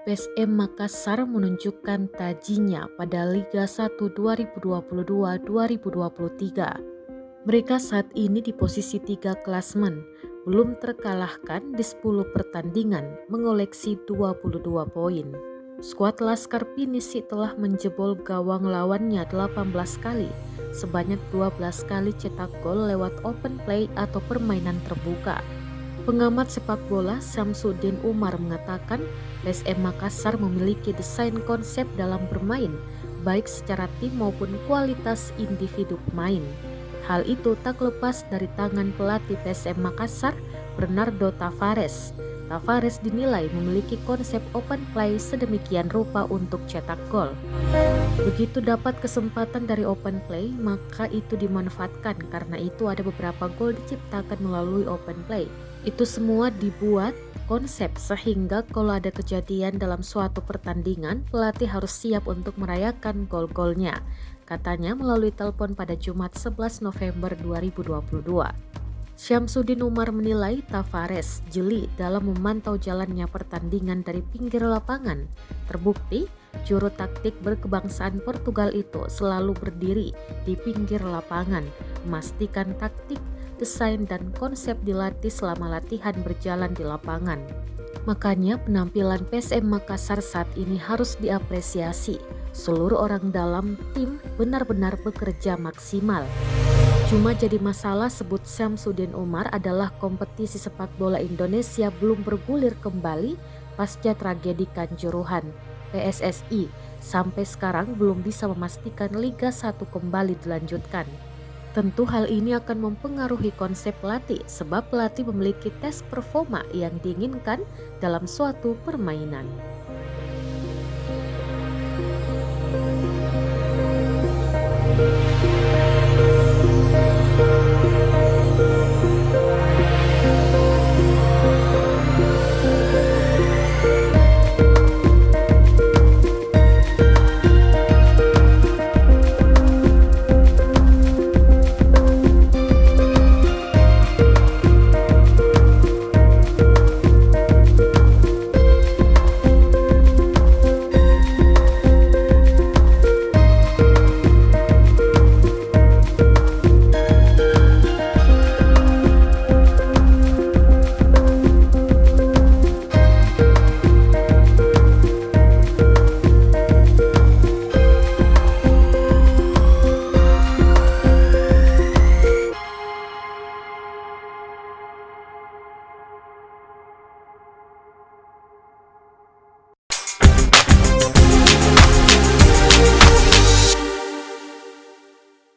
PSM Makassar menunjukkan tajinya pada Liga 1 2022-2023. Mereka saat ini di posisi 3 klasmen, belum terkalahkan di 10 pertandingan, mengoleksi 22 poin. Skuad Laskar Pinisi telah menjebol gawang lawannya 18 kali, sebanyak 12 kali cetak gol lewat open play atau permainan terbuka. Pengamat sepak bola Syamsuddin Umar mengatakan PSM Makassar memiliki desain konsep dalam bermain, baik secara tim maupun kualitas individu pemain. Hal itu tak lepas dari tangan pelatih PSM Makassar, Bernardo Tavares. Tavares dinilai memiliki konsep open play sedemikian rupa untuk cetak gol. Begitu dapat kesempatan dari open play, maka itu dimanfaatkan karena itu ada beberapa gol diciptakan melalui open play. Itu semua dibuat konsep sehingga kalau ada kejadian dalam suatu pertandingan, pelatih harus siap untuk merayakan gol-golnya, katanya melalui telepon pada Jumat 11 November 2022. Syamsuddin Umar menilai Tavares jeli dalam memantau jalannya pertandingan dari pinggir lapangan. Terbukti, juru taktik berkebangsaan Portugal itu selalu berdiri di pinggir lapangan, memastikan taktik, desain dan konsep dilatih selama latihan berjalan di lapangan. Makanya penampilan PSM Makassar saat ini harus diapresiasi. Seluruh orang dalam tim benar-benar bekerja maksimal. Cuma jadi masalah, sebut Syamsuddin Umar, adalah kompetisi sepak bola Indonesia belum bergulir kembali pasca tragedi Kanjuruhan. PSSI sampai sekarang belum bisa memastikan Liga 1 kembali dilanjutkan. Tentu hal ini akan mempengaruhi konsep pelatih sebab pelatih memiliki tes performa yang diinginkan dalam suatu permainan.